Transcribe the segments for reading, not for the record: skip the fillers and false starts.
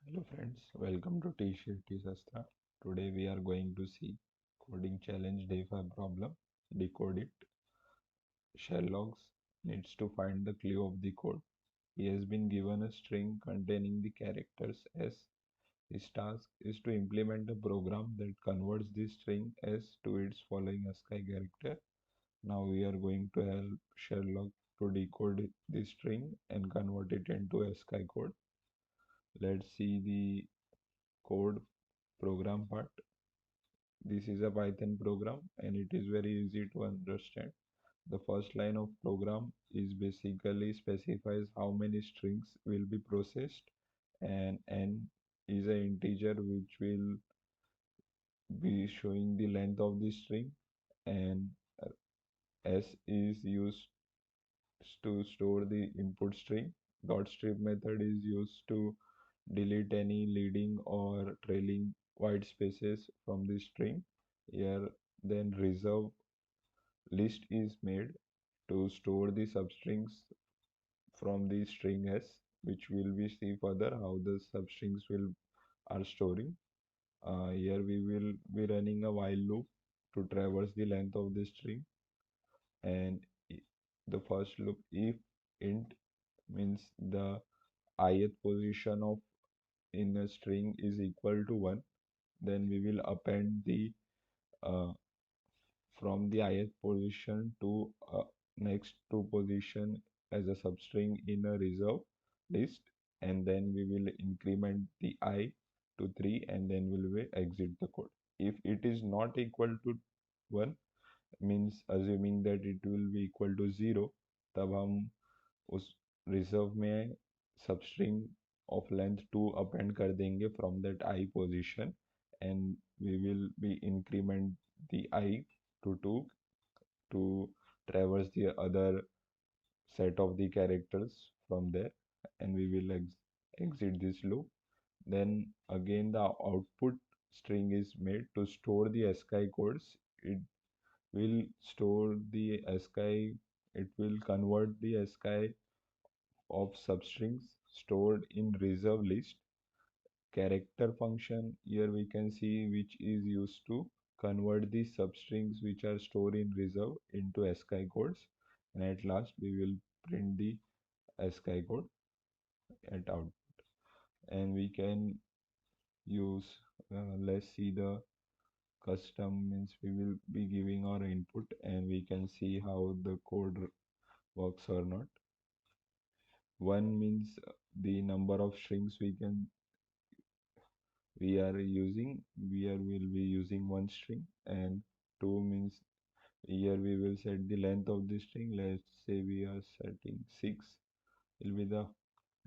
Hello friends, welcome to TCT SHASTRA. Today we are going to see coding challenge day 5 problem. Decode it. Sherlock needs to find the clue of the code. He has been given a string containing the characters S. His task is to implement a program that converts this string S to its following ASCII character. Now we are going to help Sherlock to decode this string and convert it into ASCII code. Let's see the code program part. This is a Python program and it is very easy to understand. The first line of program is basically specifies how many strings will be processed, and n is an integer which will be showing the length of the string, and s is used to store the input string. Dot strip method is used to delete any leading or trailing white spaces from the string. Here then reserve list is made to store the substrings from the string s, which will be see further how the substrings will are storing. Here we will be running a while loop to traverse the length of the string, and the first loop if int means the ith position of in a string is equal to 1, then we will append the uh, from the ith position to next two position as a substring in a reserve list, and then we will increment the I to 3 and then we will exit the code. If it is not equal to 1 means assuming that it will be equal to 0, तब हम उस reserve में substring of length 2 append कर देंगे from that I position, and we will be increment the I to 2 to traverse the other set of the characters from there, and we will exit this loop. Then again the output string is made to store the ASCII codes. It will store the ASCII, it will convert the ASCII of substrings stored in reserve list. Character function here we can see which is used to convert the substrings which are stored in reserve into ASCII codes, and at last we will print the ASCII code at output. And we can use let's see the custom means we will be giving our input and we can see how the code works or not. One means the number of strings we are using. We will be using one string, and two means here we will set the length of the string. Let's say we are setting 6 will be the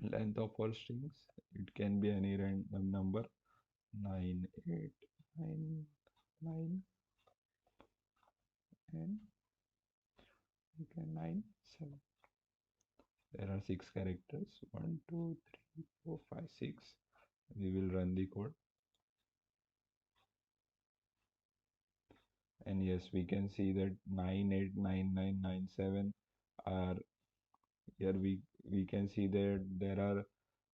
length of our strings. It can be any random number, 9, 8, 9, 9, and you can 9, 7. There are 6 characters, 1, 2, 3, 4, 5, 6. We will run the code, and yes, we can see that 9, 8, 9, 9, 9, 7 are here. We can see that there are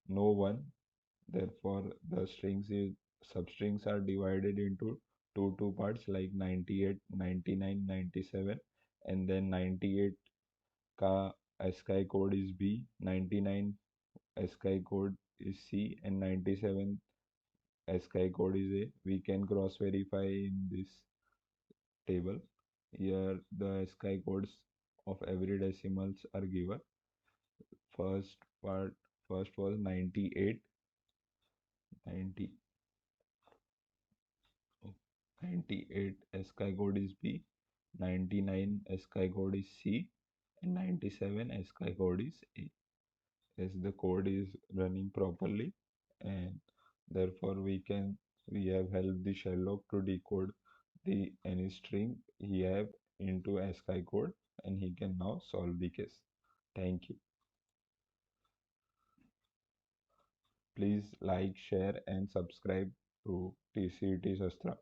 no one. Therefore, the substrings are divided into two parts like 98, 99, 97, and then 98 ka ASCII code is B, 99 ASCII code is C, and 97 ASCII code is A. We can cross verify in this table. Here the ASCII codes of every decimals are given. First part first was 98, 90, 98 ASCII code is B, 99 ASCII code is C, and 97 ASCII code is A. Yes, the code is running properly, and therefore we have helped the Sherlock to decode the any string he have into ASCII code, and he can now solve the case. Thank you. Please like, share, and subscribe to TCT Shastra.